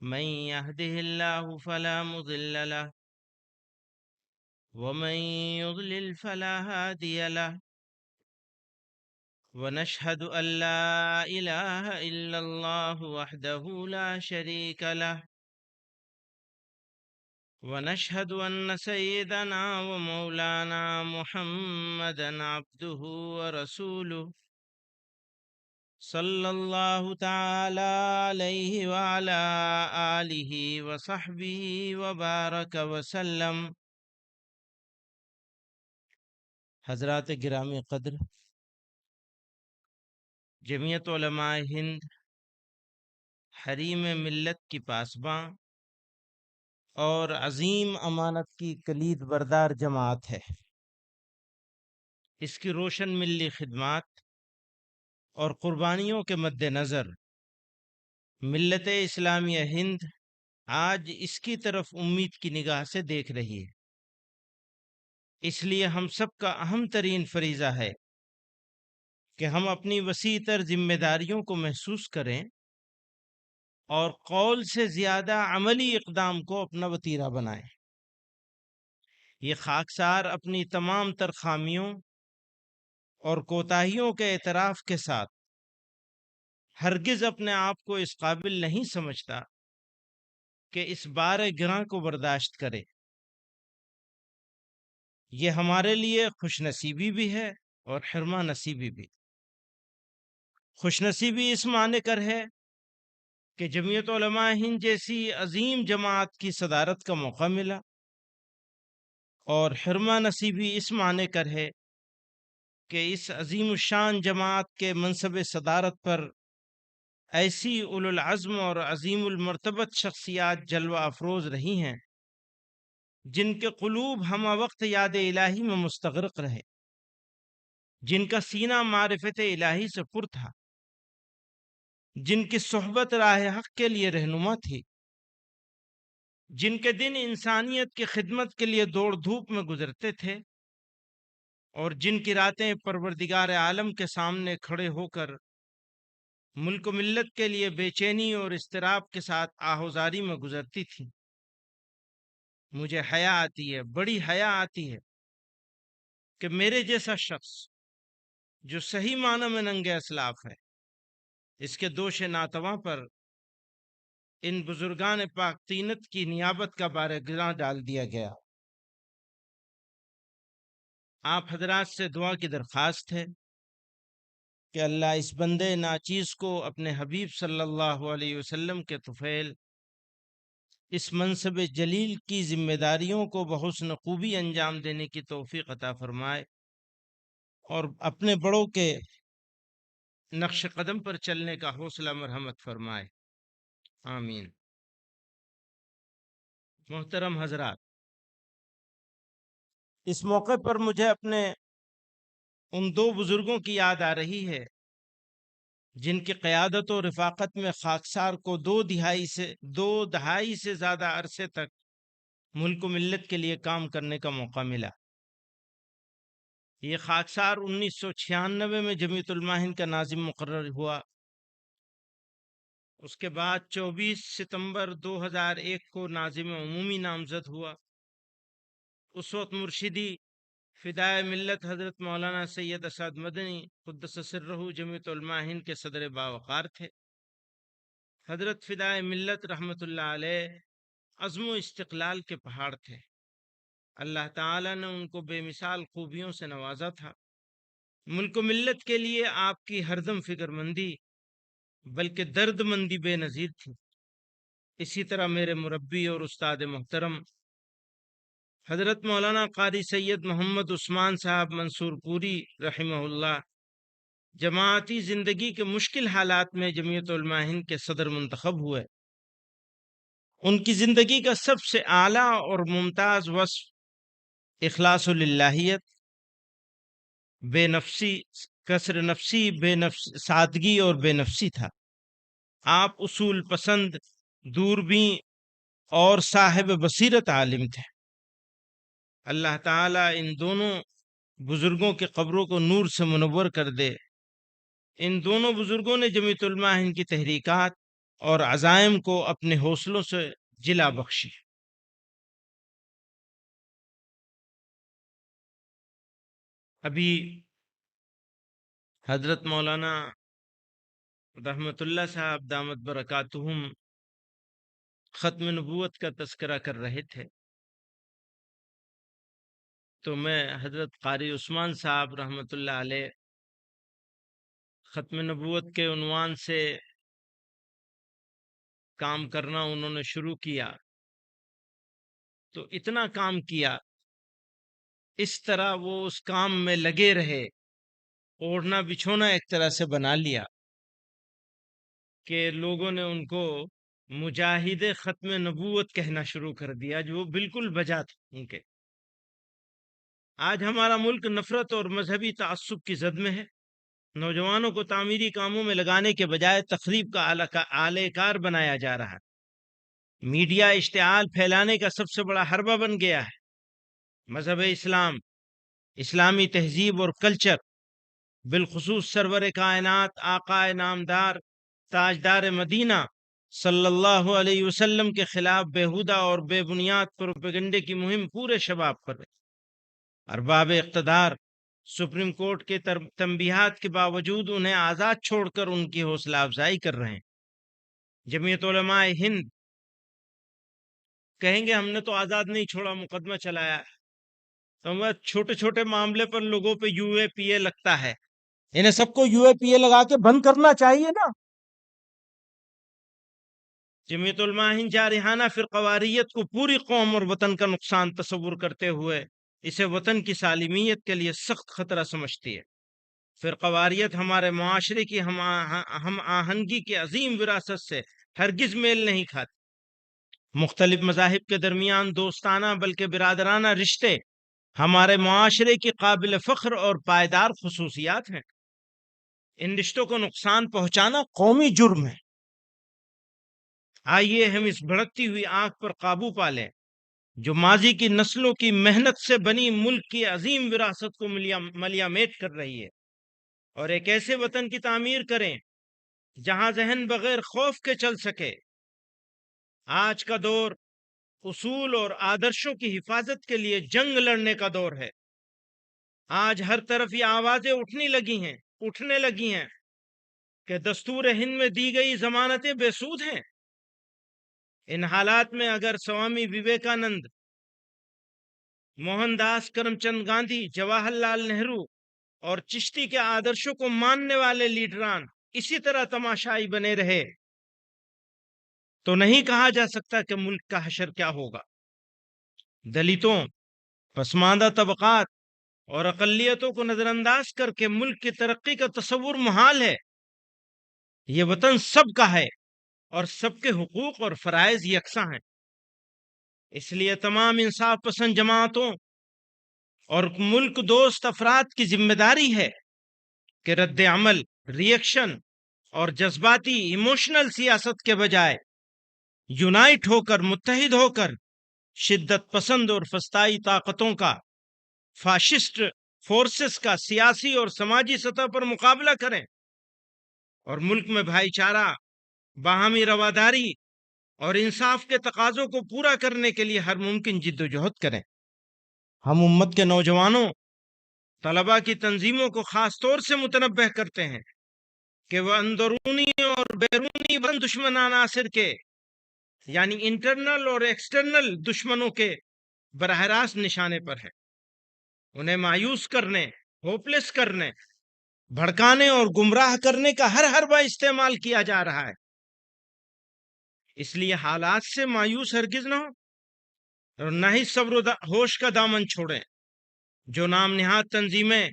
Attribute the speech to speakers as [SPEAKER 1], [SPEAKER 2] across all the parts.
[SPEAKER 1] من يهده الله فلا مضل له ومن يضلل فلا هادي له ونشهد أن لا إله إلا الله وحده لا شريك له ونشهد أن سيدنا ومولانا محمدا عبده ورسوله صلى الله تعالى عليه وعلى آله وصحبه وبارك وسلم۔ حضرات گرامی قدر، جمعیت علماء ہند حریم ملت کی پاسباں اور عظیم امانت کی کلید بردار جماعت ہے۔ اس کی روشن ملی خدمات اور قربانیوں کے مد نظر ملت اسلامیہ ہند آج اس کی طرف امید کی نگاہ سے دیکھ رہی ہے۔ اس لیے ہم سب کا اہم ترین فریضہ ہے کہ ہم اپنی وسیع تر ذمہ داریوں کو محسوس کریں اور قول سے زیادہ عملی اقدام کو اپنا وتیرہ بنائیں۔ یہ خاکسار اپنی تمام تر خامیوں اور کوتاہیوں کے اعتراف کے ساتھ ہرگز اپنے آپ کو اس قابل نہیں سمجھتا کہ اس بار گراں کو برداشت کرے۔ یہ ہمارے لیے خوش نصیبی بھی ہے اور حرمہ نصیبی بھی۔ خوش نصیبی اس معنی کر ہے کہ جمعیت علماء ہند جیسی عظیم جماعت کی صدارت کا موقع ملا، اور حرمہ نصیبی اس معنی کر ہے کہ اس عظیم الشان جماعت کے منصب صدارت پر ایسی اولو العزم اور عظیم المرتبت شخصیات جلوہ افروز رہی ہیں جن کے قلوب ہمہ وقت یاد الہی میں مستغرق رہے، جن کا سینہ معرفت الہی سے پر تھا، جن کی صحبت راہ حق کے لیے رہنما تھی، جن کے دن انسانیت کی خدمت کے لیے دوڑ دھوپ میں گزرتے تھے، اور جن کی راتیں پروردگار عالم کے سامنے کھڑے ہو کر ملک و ملت کے لیے بے چینی اور اضطراب کے ساتھ آہوزاری میں گزرتی تھیں۔ مجھے حیا آتی ہے، بڑی حیا آتی ہے کہ میرے جیسا شخص جو صحیح معنی میں ننگ اسلاف ہے، اس کے دوش ناتواں پر ان بزرگان پاک تینت کی نیابت کا بار گراں ڈال دیا گیا۔ آپ حضرات سے دعا کی درخواست ہے کہ اللہ اس بندے ناچیز کو اپنے حبیب صلی اللہ علیہ وسلم کے طفیل اس منصب جلیل کی ذمہ داریوں کو بحسن خوبی انجام دینے کی توفیق عطا فرمائے، اور اپنے بڑوں کے نقش قدم پر چلنے کا حوصلہ مرحمت فرمائے، آمین۔ محترم حضرات، اس موقع پر مجھے اپنے ان دو بزرگوں کی یاد آ رہی ہے جن کی قیادت و رفاقت میں خاکسار کو دو دہائی سے زیادہ عرصے تک ملک و ملت کے لیے کام کرنے کا موقع ملا۔ یہ خاکسار 1996 میں جمعیت علماء ہند کا ناظم مقرر ہوا۔ اس کے بعد 24 ستمبر 2001 کو ناظم عمومی نامزد ہوا۔ اس وقت مرشدی فدائے ملت حضرت مولانا سید اسعد مدنی قدس سرہ جمعیت علماء ہند کے صدر باوقار تھے۔ حضرت فدائے ملت رحمت اللہ علیہ عزم و استقلال کے پہاڑ تھے۔ اللہ تعالیٰ نے ان کو بے مثال خوبیوں سے نوازا تھا۔ ملک و ملت کے لیے آپ کی ہردم فکر مندی بلکہ درد مندی بے نظیر تھی۔ اسی طرح میرے مربی اور استاد محترم حضرت مولانا قاری سید محمد عثمان صاحب منصور پوری رحمہ اللہ جماعتی زندگی کے مشکل حالات میں جمعیت علماء ہند کے صدر منتخب ہوئے۔ ان کی زندگی کا سب سے اعلیٰ اور ممتاز وصف اخلاص للہیت، بے نفسی، کسر نفسی، سادگی اور بے نفسی تھا۔ آپ اصول پسند، دوربین اور صاحب بصیرت عالم تھے۔ اللہ تعالیٰ ان دونوں بزرگوں کے قبروں کو نور سے منور کر دے۔ ان دونوں بزرگوں نے جمعیت علماء ہند کی تحریکات اور عزائم کو اپنے حوصلوں سے جلا بخشے۔ ابھی حضرت مولانا رحمت اللہ صاحب دامت برکاتہم ختم نبوت کا تذکرہ کر رہے تھے، تو میں حضرت قاری عثمان صاحب رحمت اللہ علیہ ختم نبوت کے عنوان سے کام کرنا انہوں نے شروع کیا، تو اتنا کام کیا، اس طرح وہ اس کام میں لگے رہے، اوڑھنا بچھونا ایک طرح سے بنا لیا کہ لوگوں نے ان کو مجاہد ختم نبوت کہنا شروع کر دیا، جو بالکل بجا تھا ان کے۔ آج ہمارا ملک نفرت اور مذہبی تعصب کی زد میں ہے، نوجوانوں کو تعمیری کاموں میں لگانے کے بجائے تخریب کا آلہ کار بنایا جا رہا ہے۔ میڈیا اشتعال پھیلانے کا سب سے بڑا حربہ بن گیا ہے۔ مذہب اسلام، اسلامی تہذیب اور کلچر، بالخصوص سرور کائنات آقا نامدار تاجدار مدینہ صلی اللہ علیہ وسلم کے خلاف بےہودہ اور بے بنیاد پروپیگنڈے کی مہم پورے شباب پر ہے۔ ارباب اقتدار سپریم کورٹ کے تنبیہات کے باوجود انہیں آزاد چھوڑ کر ان کی حوصلہ افزائی کر رہے ہیں۔ جمعیت علماء ہند کہیں گے ہم نے تو آزاد نہیں چھوڑا، مقدمہ چلایا ہے، تو چھوٹے چھوٹے معاملے پر لوگوں پہ یو اے پی اے لگتا ہے، انہیں سب کو یو اے پی اے لگا کے بند کرنا چاہیے نا۔ جمعیت علماء ہند جارحانہ فرقواریت کو پوری قوم اور وطن کا نقصان تصور کرتے ہوئے اسے وطن کی سالمیت کے لیے سخت خطرہ سمجھتی ہے۔ فرقواریت ہمارے معاشرے کی ہم آہنگی کی عظیم وراثت سے ہرگز میل نہیں کھاتی۔ مختلف مذاہب کے درمیان دوستانہ بلکہ برادرانہ رشتے ہمارے معاشرے کی قابل فخر اور پائیدار خصوصیات ہیں۔ ان رشتوں کو نقصان پہنچانا قومی جرم ہے۔ آئیے ہم اس بھڑکتی ہوئی آگ پر قابو پا لیں جو ماضی کی نسلوں کی محنت سے بنی ملک کی عظیم وراثت کو ملیا میٹ کر رہی ہے، اور ایک ایسے وطن کی تعمیر کریں جہاں ذہن بغیر خوف کے چل سکے۔ آج کا دور اصول اور آدرشوں کی حفاظت کے لیے جنگ لڑنے کا دور ہے۔ آج ہر طرف یہ آوازیں اٹھنے لگی ہیں کہ دستور ہند میں دی گئی ضمانتیں بے سود ہیں۔ ان حالات میں اگر سوامی وویکانند، موہن داس کرم چند گاندھی، جواہر لال نہرو اور چشتی کے آدرشوں کو ماننے والے لیڈران اسی طرح تماشائی بنے رہے تو نہیں کہا جا سکتا کہ ملک کا حشر کیا ہوگا۔ دلتوں، پسماندہ طبقات اور اقلیتوں کو نظر انداز کر کے ملک کی ترقی کا تصور محال ہے۔ یہ وطن سب کا ہے اور سب کے حقوق اور فرائض یکساں ہیں۔ اس لیے تمام انصاف پسند جماعتوں اور ملک دوست افراد کی ذمہ داری ہے کہ رد عمل، ریئیکشن اور جذباتی ایموشنل سیاست کے بجائے یونائٹ ہو کر، متحد ہو کر شدت پسند اور فسطائی طاقتوں کا، فاشسٹ فورسز کا سیاسی اور سماجی سطح پر مقابلہ کریں اور ملک میں بھائی چارہ، باہمی رواداری اور انصاف کے تقاضوں کو پورا کرنے کے لیے ہر ممکن جد و جہد کریں۔ ہم امت کے نوجوانوں، طلباء کی تنظیموں کو خاص طور سے متنبہ کرتے ہیں کہ وہ اندرونی اور بیرونی دشمنان عناصر کے، یعنی انٹرنل اور ایکسٹرنل دشمنوں کے براہ راست نشانے پر ہے۔ انہیں مایوس کرنے، ہوپلیس کرنے، بھڑکانے اور گمراہ کرنے کا ہر حربہ استعمال کیا جا رہا ہے۔ اس لیے حالات سے مایوس ہرگز نہ ہو اور نہ ہی صبر و ہوش کا دامن چھوڑیں۔ جو نام نہاد تنظیمیں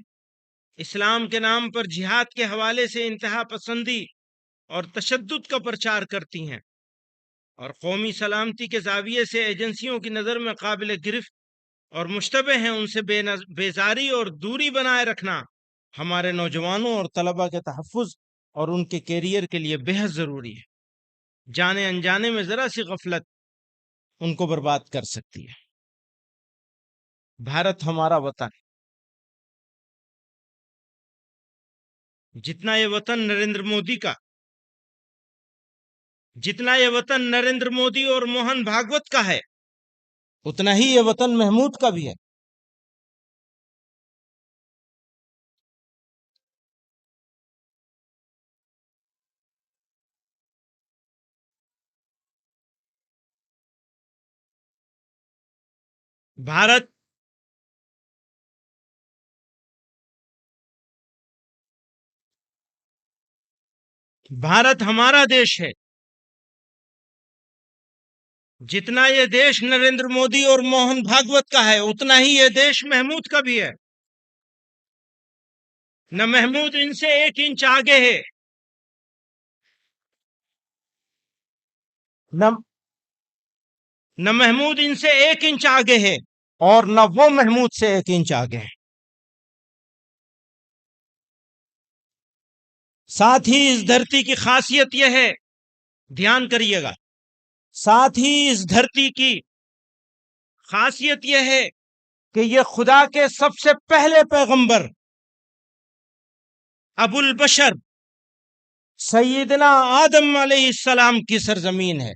[SPEAKER 1] اسلام کے نام پر جہاد کے حوالے سے انتہا پسندی اور تشدد کا پرچار کرتی ہیں اور قومی سلامتی کے زاویے سے ایجنسیوں کی نظر میں قابل گرفت اور مشتبہ ہیں، ان سے بیزاری اور دوری بنائے رکھنا ہمارے نوجوانوں اور طلباء کے تحفظ اور ان کے کیریئر کے لیے بے حد ضروری ہے۔ جانے انجانے میں ذرا سی غفلت ان کو برباد کر سکتی ہے۔ بھارت ہمارا وطن، جتنا یہ وطن نریندر مودی کا جتنا یہ وطن نریندر مودی اور موہن بھاگوت کا ہے اتنا ہی یہ وطن محمود کا بھی ہے. بھارت ہمارا دیش ہے. جتنا یہ دیش نریندر مودی اور موہن بھاگوت کا ہے اتنا ہی یہ دیش محمود کا بھی ہے. نہ محمود ان سے 1 انچ آگے ہے، نہ محمود ان سے 1 انچ آگے ہے، اور نہ وہ محمود سے 1 انچ آگے ہے. ساتھ ہی اس دھرتی کی خاصیت یہ ہے، دھیان کریے گا، ساتھ ہی اس دھرتی کی خاصیت یہ ہے کہ یہ خدا کے سب سے پہلے پیغمبر ابو البشر سیدنا آدم علیہ السلام کی سرزمین ہے.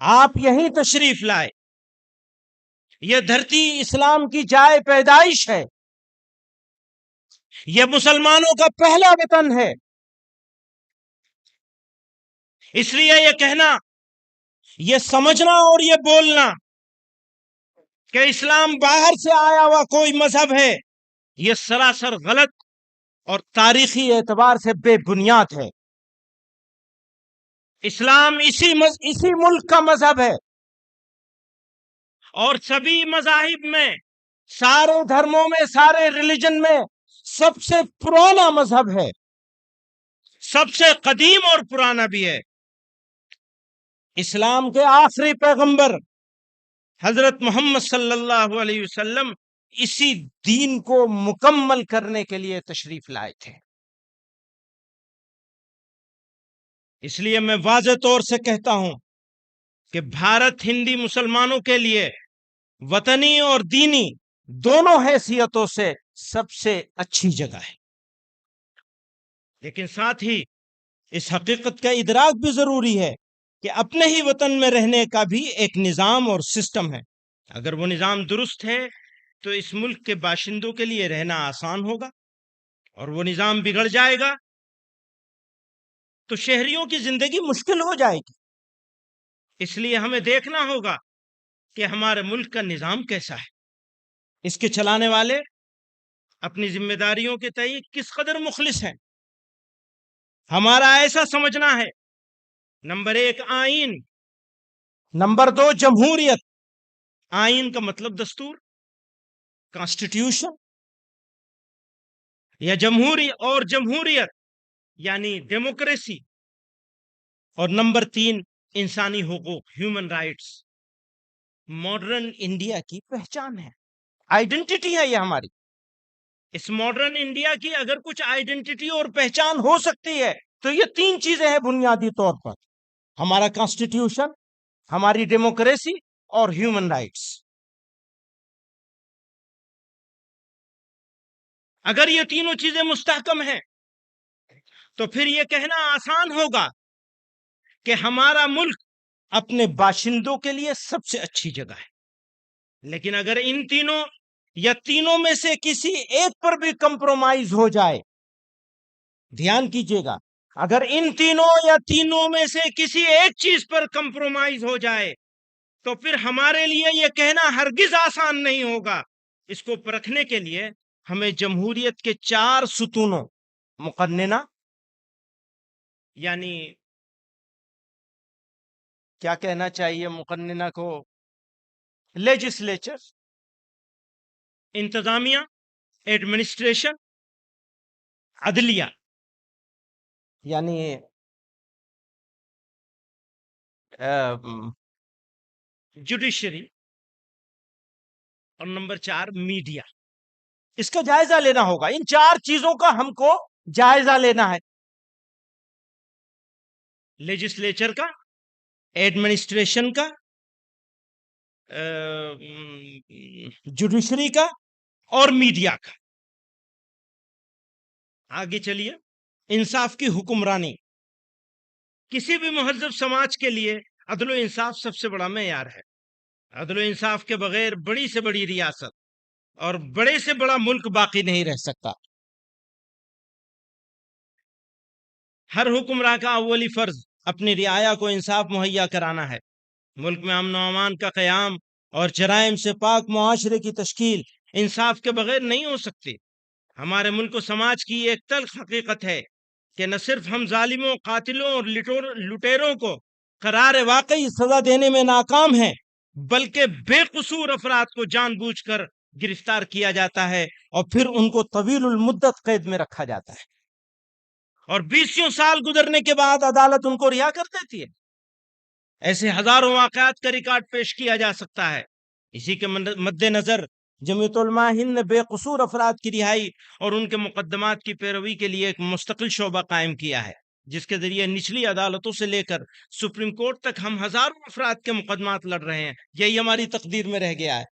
[SPEAKER 1] آپ یہیں تشریف لائے. یہ دھرتی اسلام کی جائے پیدائش ہے. یہ مسلمانوں کا پہلا وطن ہے. اس لیے یہ کہنا، یہ سمجھنا اور یہ بولنا کہ اسلام باہر سے آیا ہوا کوئی مذہب ہے، یہ سراسر غلط اور تاریخی اعتبار سے بے بنیاد ہے. اسلام اسی ملک کا مذہب ہے، اور سبھی مذاہب میں، سارے دھرموں میں، سارے ریلیجن میں سب سے پرانا مذہب ہے، سب سے قدیم اور پرانا بھی ہے. اسلام کے آخری پیغمبر حضرت محمد صلی اللہ علیہ وسلم اسی دین کو مکمل کرنے کے لیے تشریف لائے تھے. اس لیے میں واضح طور سے کہتا ہوں کہ بھارت ہندی مسلمانوں کے لیے وطنی اور دینی دونوں حیثیتوں سے سب سے اچھی جگہ ہے. لیکن ساتھ ہی اس حقیقت کا ادراک بھی ضروری ہے کہ اپنے ہی وطن میں رہنے کا بھی ایک نظام اور سسٹم ہے. اگر وہ نظام درست ہے تو اس ملک کے باشندوں کے لیے رہنا آسان ہوگا، اور وہ نظام بگڑ جائے گا تو شہریوں کی زندگی مشکل ہو جائے گی. اس لیے ہمیں دیکھنا ہوگا کہ ہمارے ملک کا نظام کیسا ہے، اس کے چلانے والے اپنی ذمہ داریوں کے تئیں کس قدر مخلص ہیں. ہمارا ایسا سمجھنا ہے، نمبر 1 آئین، نمبر 2 جمہوریت. آئین کا مطلب دستور، کانسٹیٹیوشن، یا جمہوریت یعنی ڈیموکریسی. اور نمبر 3 انسانی حقوق، ہیومن رائٹس. ماڈرن انڈیا کی پہچان ہے، آئیڈینٹی ہے یہ ہماری. اس ماڈرن انڈیا کی اگر کچھ آئیڈینٹی اور پہچان ہو سکتی ہے تو یہ 3 چیزیں ہیں بنیادی طور پر: ہمارا کانسٹیٹیوشن، ہماری ڈیموکریسی اور ہیومن رائٹس. اگر یہ تینوں چیزیں مستحکم ہیں تو پھر یہ کہنا آسان ہوگا کہ ہمارا ملک اپنے باشندوں کے لیے سب سے اچھی جگہ ہے. لیکن اگر ان تینوں یا تینوں میں سے کسی ایک پر بھی کمپرومائز ہو جائے، دھیان کیجیے گا، اگر ان تینوں یا تینوں میں سے کسی ایک چیز پر کمپرومائز ہو جائے تو پھر ہمارے لیے یہ کہنا ہرگز آسان نہیں ہوگا. اس کو پرکھنے کے لیے ہمیں جمہوریت کے 4 ستونوں، مقننہ یعنی کیا کہنا چاہیے مقننہ کو، لیجسلیچر، انتظامیہ، ایڈمنسٹریشن، عدلیہ یعنی جوڈیشری، اور نمبر 4 میڈیا. اس کا جائزہ لینا ہوگا. ان 4 چیزوں کا ہم کو جائزہ لینا ہے: لیجسلیچر کا، ایڈمنسٹریشن کا، جوڈیشری کا، اور میڈیا کا. آگے چلیے. انصاف کی حکمرانی. کسی بھی مہذب سماج کے لیے عدل و انصاف سب سے بڑا معیار ہے. عدل و انصاف کے بغیر بڑی سے بڑی ریاست اور بڑے سے بڑا ملک باقی نہیں رہ سکتا. ہر حکمراں کا اولی فرض اپنی رعایا کو انصاف مہیا کرانا ہے. ملک میں امن و امان کا قیام اور جرائم سے پاک معاشرے کی تشکیل انصاف کے بغیر نہیں ہو سکتی. ہمارے ملک و سماج کی ایک تلخ حقیقت ہے کہ نہ صرف ہم ظالموں، قاتلوں اور لٹیروں کو قرار واقعی سزا دینے میں ناکام ہیں، بلکہ بے قصور افراد کو جان بوجھ کر گرفتار کیا جاتا ہے اور پھر ان کو طویل المدت قید میں رکھا جاتا ہے، اور 20 سال گزرنے کے بعد عدالت ان کو رہا کر دیتی ہے. ایسے ہزاروں واقعات کا ریکارڈ پیش کیا جا سکتا ہے. اسی کے مد نظر جمعیت علماء ہند نے بے قصور افراد کی رہائی اور ان کے مقدمات کی پیروی کے لیے ایک مستقل شعبہ قائم کیا ہے، جس کے ذریعے نچلی عدالتوں سے لے کر سپریم کورٹ تک ہم ہزاروں افراد کے مقدمات لڑ رہے ہیں. یہی ہماری تقدیر میں رہ گیا ہے.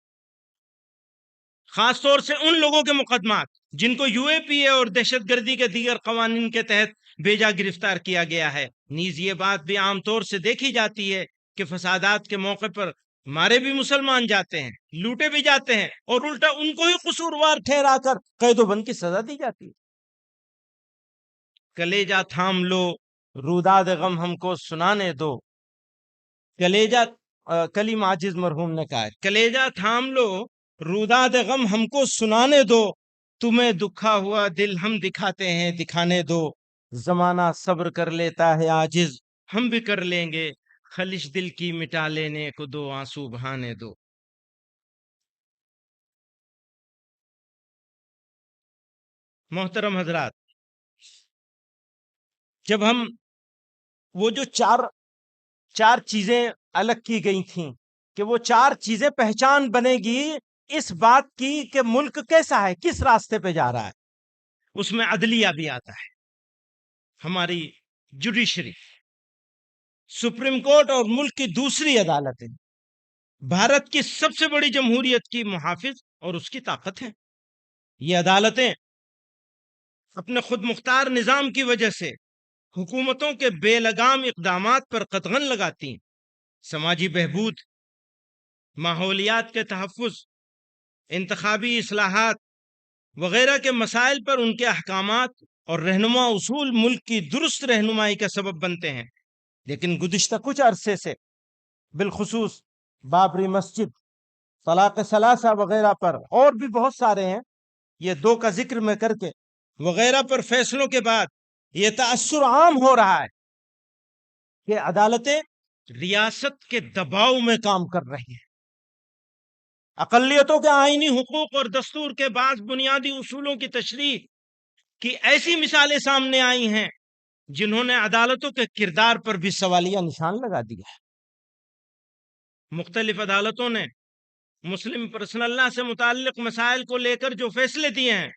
[SPEAKER 1] خاص طور سے ان لوگوں کے مقدمات جن کو یو اے پی اے اور دہشت گردی کے دیگر قوانین کے تحت بیجا گرفتار کیا گیا ہے. نیز یہ بات بھی عام طور سے دیکھی جاتی ہے کہ فسادات کے موقع پر مارے بھی مسلمان جاتے ہیں، لوٹے بھی جاتے ہیں، اور الٹا ان کو ہی قصوروار ٹھہرا کر قید و بند کی سزا دی جاتی ہے. کلیجا تھام لو روداد غم ہم کو سنانے دو. کلیجا کلیم عاجز مرحوم نے کہا ہے، کلیجا تھام لو روداد غم ہم کو سنانے دو، تمہیں دکھا ہوا دل ہم دکھاتے ہیں دکھانے دو. زمانہ صبر کر لیتا ہے عاجز، ہم بھی کر لیں گے، خلش دل کی مٹا لینے کو دو، آنسو بہانے دو. محترم حضرات، جب ہم وہ جو چار چیزیں الگ کی گئی تھیں کہ وہ چار چیزیں پہچان بنے گی اس بات کی کہ ملک کیسا ہے، کس راستے پہ جا رہا ہے، اس میں عدلیہ بھی آتا ہے. ہماری جوڈیشری، سپریم کورٹ اور ملک کی دوسری عدالتیں بھارت کی سب سے بڑی جمہوریت کی محافظ اور اس کی طاقت ہیں. یہ عدالتیں اپنے خود مختار نظام کی وجہ سے حکومتوں کے بے لگام اقدامات پر قدغن لگاتی ہیں. سماجی بہبود، ماحولیات کے تحفظ، انتخابی اصلاحات وغیرہ کے مسائل پر ان کے احکامات اور رہنما اصول ملک کی درست رہنمائی کا سبب بنتے ہیں. لیکن گزشتہ کچھ عرصے سے بالخصوص بابری مسجد، طلاق ثلاثہ وغیرہ پر، اور بھی بہت سارے ہیں، یہ دو کا ذکر میں کر کے، وغیرہ پر فیصلوں کے بعد یہ تأثر عام ہو رہا ہے کہ عدالتیں ریاست کے دباؤ میں کام کر رہی ہیں. اقلیتوں کے آئینی حقوق اور دستور کے بعض بنیادی اصولوں کی تشریح کی ایسی مثالیں سامنے آئی ہیں جنہوں نے عدالتوں کے کردار پر بھی سوالیہ نشان لگا دیا ہے. مختلف عدالتوں نے مسلم پرسنل لا سے متعلق مسائل کو لے کر جو فیصلے دیے ہیں،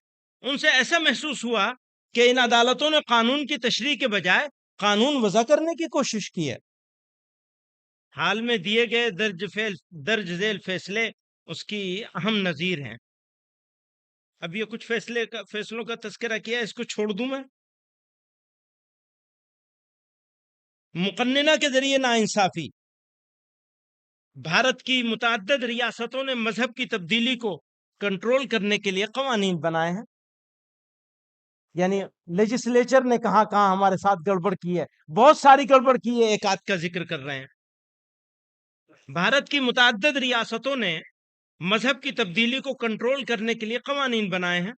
[SPEAKER 1] ان سے ایسا محسوس ہوا کہ ان عدالتوں نے قانون کی تشریح کے بجائے قانون وضع کرنے کی کوشش کی ہے. حال میں دیے گئے درج ذیل فیصلے اس کی اہم نظیر ہیں. اب یہ کچھ فیصلوں کا تذکرہ کیا، اس کو چھوڑ دوں میں. مقننہ کے ذریعے ناانصافی، بھارت کی متعدد ریاستوں نے مذہب کی تبدیلی کو کنٹرول کرنے کے لیے قوانین بنائے ہیں. یعنی لیجسلیچر نے کہاں کہاں ہمارے ساتھ گڑبڑ کی ہے، بہت ساری گڑبڑ کی ہے، ایک آدھ کا ذکر کر رہے ہیں. بھارت کی متعدد ریاستوں نے مذہب کی تبدیلی کو کنٹرول کرنے کے لیے قوانین بنائے ہیں.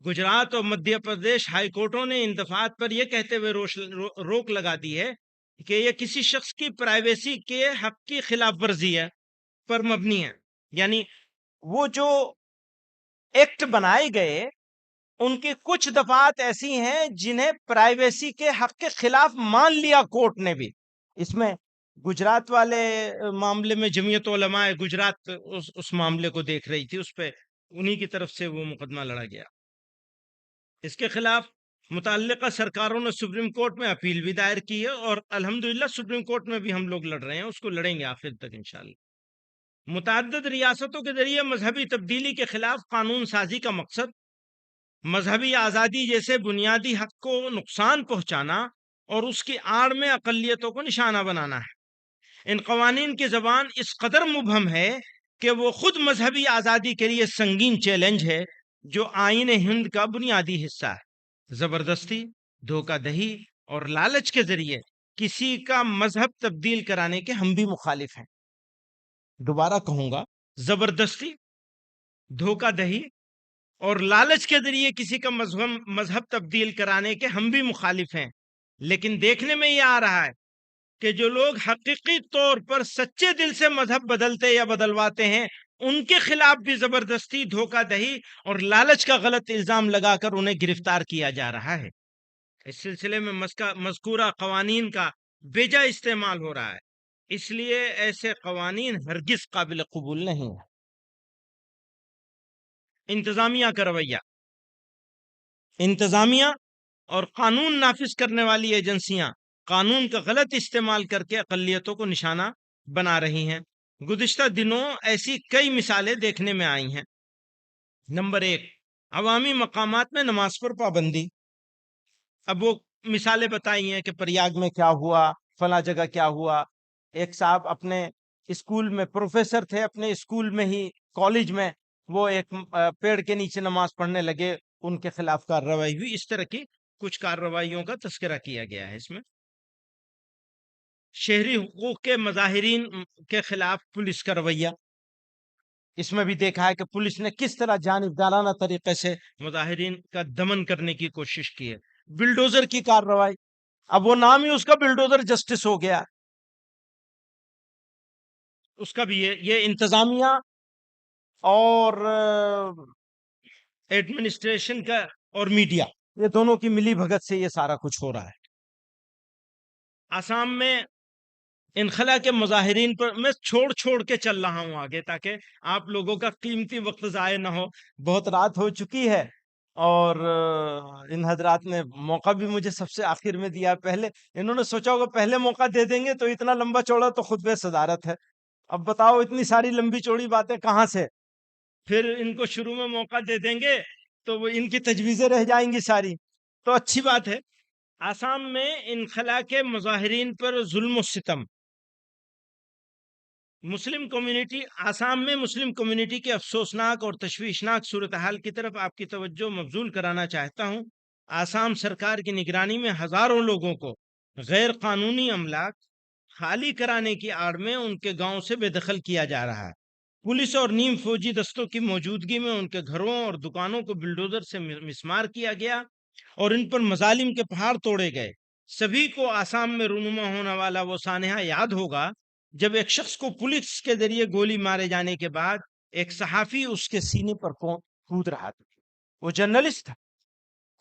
[SPEAKER 1] گجرات اور مدھیہ پردیش ہائی کورٹوں نے ان دفعات پر یہ کہتے ہوئے روک لگا دی ہے کہ یہ کسی شخص کی پرائیویسی کے حق کی خلاف ورزی ہے پر مبنی ہے. یعنی وہ جو ایکٹ بنائے گئے ان کی کچھ دفعات ایسی ہیں جنہیں پرائیویسی کے حق کے خلاف مان لیا کورٹ نے بھی. اس میں گجرات والے معاملے میں جمعیت علماء گجرات اس معاملے کو دیکھ رہی تھی، اس پہ انہی کی طرف سے وہ مقدمہ لڑا گیا. اس کے خلاف متعلقہ سرکاروں نے سپریم کورٹ میں اپیل بھی دائر کی ہے، اور الحمدللہ سپریم کورٹ میں بھی ہم لوگ لڑ رہے ہیں، اس کو لڑیں گے آخر تک انشاءاللہ. متعدد ریاستوں کے ذریعے مذہبی تبدیلی کے خلاف قانون سازی کا مقصد مذہبی آزادی جیسے بنیادی حق کو نقصان پہنچانا اور اس کی آڑ میں اقلیتوں کو نشانہ بنانا ہے۔ ان قوانین کی زبان اس قدر مبہم ہے کہ وہ خود مذہبی آزادی کے لیے سنگین چیلنج ہے، جو آئین ہند کا بنیادی حصہ ہے۔ زبردستی، دھوکہ دہی اور لالچ کے ذریعے کسی کا مذہب تبدیل کرانے کے ہم بھی مخالف ہیں۔ دوبارہ کہوں گا، زبردستی، دھوکہ دہی اور لالچ کے ذریعے کسی کا مذہب تبدیل کرانے کے ہم بھی مخالف ہیں، لیکن دیکھنے میں یہ آ رہا ہے کہ جو لوگ حقیقی طور پر سچے دل سے مذہب بدلتے یا بدلواتے ہیں، ان کے خلاف بھی زبردستی، دھوکہ دہی اور لالچ کا غلط الزام لگا کر انہیں گرفتار کیا جا رہا ہے۔ اس سلسلے میں مذکورہ قوانین کا بیجا استعمال ہو رہا ہے، اس لیے ایسے قوانین ہرگز قابل قبول نہیں ہیں۔ انتظامیہ کا رویہ، انتظامیہ اور قانون نافذ کرنے والی ایجنسیاں قانون کا غلط استعمال کر کے اقلیتوں کو نشانہ بنا رہی ہیں۔ گزشتہ دنوں ایسی کئی مثالیں دیکھنے میں آئی ہیں۔ نمبر 1، عوامی مقامات میں نماز پر پابندی۔ اب وہ مثالیں بتائی ہیں کہ پریاگ میں کیا ہوا، فلاں جگہ کیا ہوا۔ ایک صاحب اپنے اسکول میں پروفیسر تھے، اپنے اسکول میں ہی، کالج میں، وہ ایک پیڑ کے نیچے نماز پڑھنے لگے، ان کے خلاف کارروائی ہوئی۔ اس طرح کی کچھ کارروائیوں کا تذکرہ کیا گیا ہے اس میں۔ شہری حقوق کے مظاہرین کے خلاف پولیس کا رویہ، اس میں بھی دیکھا ہے کہ پولیس نے کس طرح جانبدارانہ طریقے سے مظاہرین کا دمن کرنے کی کوشش کی ہے۔ بلڈوزر کی کارروائی، اب وہ نام ہی اس کا بلڈوزر جسٹس ہو گیا، اس کا بھی یہ انتظامیہ اور ایڈمنسٹریشن کا اور میڈیا، یہ دونوں کی ملی بھگت سے یہ سارا کچھ ہو رہا ہے۔ آسام میں انخلا کے مظاہرین پر میں چھوڑ کے چل رہا ہوں آگے، تاکہ آپ لوگوں کا قیمتی وقت ضائع نہ ہو، بہت رات ہو چکی ہے، اور ان حضرات نے موقع بھی مجھے سب سے آخر میں دیا۔ پہلے انہوں نے سوچا ہوگا پہلے موقع دے دیں گے تو اتنا لمبا چوڑا تو خطبہ صدارت ہے، اب بتاؤ اتنی ساری لمبی چوڑی باتیں کہاں سے، پھر ان کو شروع میں موقع دے دیں گے تو وہ ان کی تجویزیں رہ جائیں گی ساری، تو اچھی بات ہے۔ آسام میں انخلا کے مظاہرین پر ظلم و ستم، مسلم کمیونٹی، آسام میں مسلم کمیونٹی کے افسوسناک اور تشویشناک صورتحال کی طرف آپ کی توجہ مبذول کرانا چاہتا ہوں۔ آسام سرکار کی نگرانی میں ہزاروں لوگوں کو غیر قانونی املاک خالی کرانے کی آڑ میں ان کے گاؤں سے بے دخل کیا جا رہا ہے۔ پولیس اور نیم فوجی دستوں کی موجودگی میں ان کے گھروں اور دکانوں کو بلڈوزر سے مسمار کیا گیا اور ان پر مظالم کے پہاڑ توڑے گئے۔ سبھی کو آسام میں رونما ہونے والا وہ سانحہ یاد ہوگا جب ایک شخص کو پولیس کے ذریعے گولی مارے جانے کے بعد ایک صحافی اس کے سینے پر کود رہا تھا، وہ جرنلسٹ تھا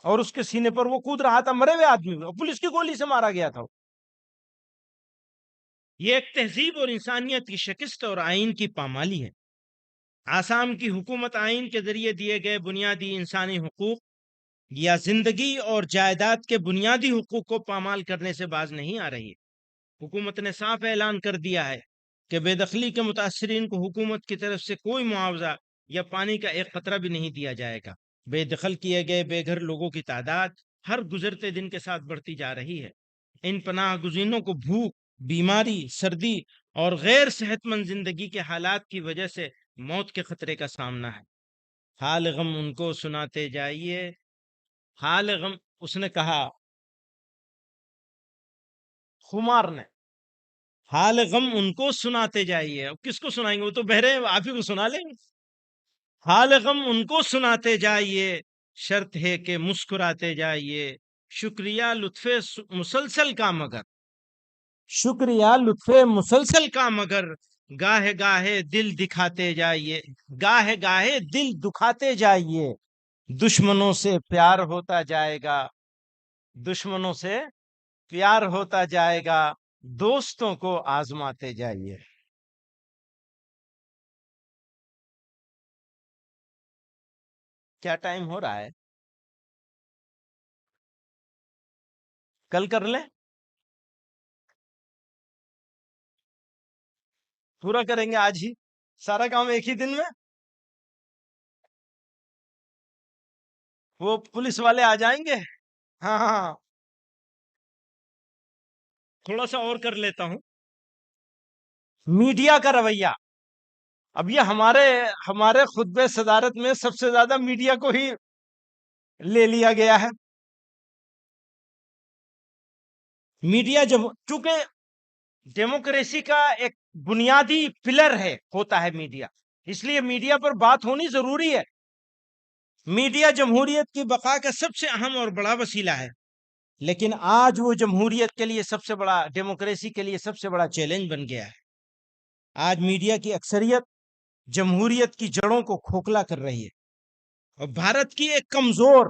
[SPEAKER 1] اور اس کے سینے پر وہ کود رہا تھا، مرے ہوئے آدمی، پولیس کی گولی سے مارا گیا تھا۔ یہ ایک تہذیب اور انسانیت کی شکست اور آئین کی پامالی ہے۔ آسام کی حکومت آئین کے ذریعے دیے گئے بنیادی انسانی حقوق یا زندگی اور جائیداد کے بنیادی حقوق کو پامال کرنے سے باز نہیں آ رہی ہے۔ حکومت نے صاف اعلان کر دیا ہے کہ بے دخلی کے متاثرین کو حکومت کی طرف سے کوئی معاوضہ یا پانی کا ایک قطرہ بھی نہیں دیا جائے گا۔ بے دخل کیے گئے بے گھر لوگوں کی تعداد ہر گزرتے دن کے ساتھ بڑھتی جا رہی ہے۔ ان پناہ گزینوں کو بھوک، بیماری، سردی اور غیر صحت مند زندگی کے حالات کی وجہ سے موت کے خطرے کا سامنا ہے۔ حال غم ان کو سناتے جائیے، حال غم، اس نے کہا خمار نے، حال غم ان کو سناتے جائیے۔ اب کس کو سنائیں گے، وہ تو بہرے ہیں، آپ ہی کو سنا لیں گے۔ حال غم ان کو سناتے جائیے، شرط ہے کہ مسکراتے جائیے، شکریہ لطف مسلسل کا مگر، شکریہ لطف مسلسل کا مگر، گاہے گاہے دل دکھاتے جائیے، گاہے گاہے دل دکھاتے جائیے، دشمنوں سے پیار ہوتا جائے گا، دشمنوں سے پیار ہوتا جائے گا، دوستوں کو آزماتے جائیے۔ کیا ٹائم ہو رہا ہے؟ کل کر لیں، پورا کریں گے آج ہی سارا کام ایک ہی دن میں۔ وہ پولیس والے آ جائیں گے. ہاں ہاں. تھوڑا سا اور کر لیتا ہوں. میڈیا کا رویہ. اب یہ ہمارے خطبہ صدارت میں سب سے زیادہ میڈیا کو ہی لے لیا گیا ہے. میڈیا چونکہ ڈیموکریسی کا ایک بنیادی پلر ہوتا ہے میڈیا، اس لیے میڈیا پر بات ہونی ضروری ہے. میڈیا جمہوریت کی بقا کا سب سے اہم اور بڑا وسیلہ ہے، لیکن آج وہ جمہوریت کے لیے سب سے بڑا، ڈیموکریسی کے لیے سب سے بڑا چیلنج بن گیا ہے. آج میڈیا کی اکثریت جمہوریت کی جڑوں کو کھوکھلا کر رہی ہے اور بھارت کی ایک کمزور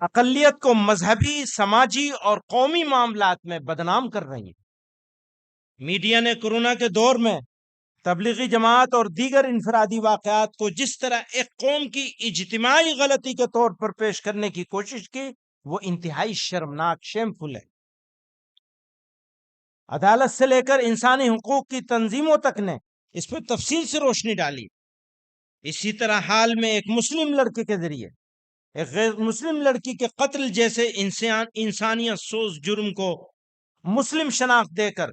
[SPEAKER 1] اقلیت کو مذہبی، سماجی اور قومی معاملات میں بدنام کر رہی ہے. میڈیا نے کورونا کے دور میں تبلیغی جماعت اور دیگر انفرادی واقعات کو جس طرح ایک قوم کی اجتماعی غلطی کے طور پر پیش کرنے کی کوشش کی، وہ انتہائی شرمناک، شیمفل ہے. عدالت سے لے کر انسانی حقوق کی تنظیموں تک نے اس پہ تفصیل سے روشنی ڈالی. اسی طرح حال میں ایک مسلم لڑکے کے ذریعے ایک غیر مسلم لڑکی کے قتل جیسے انسانیت سوز جرم کو مسلم شناخت دے کر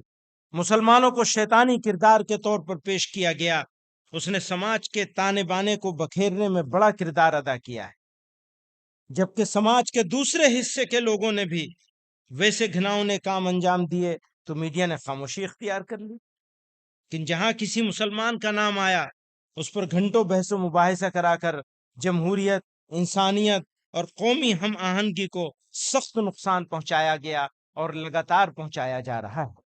[SPEAKER 1] مسلمانوں کو شیطانی کردار کے طور پر پیش کیا گیا. اس نے سماج کے تانے بانے کو بکھیرنے میں بڑا کردار ادا کیا ہے، جبکہ سماج کے دوسرے حصے کے لوگوں نے بھی ویسے گھناؤنے کام انجام دیے تو میڈیا نے خاموشی اختیار کر لی. لیکن جہاں کسی مسلمان کا نام آیا، اس پر گھنٹوں بحث و مباحثہ کرا کر جمہوریت، انسانیت اور قومی ہم آہنگی کو سخت نقصان پہنچایا گیا اور لگاتار پہنچایا جا رہا ہے.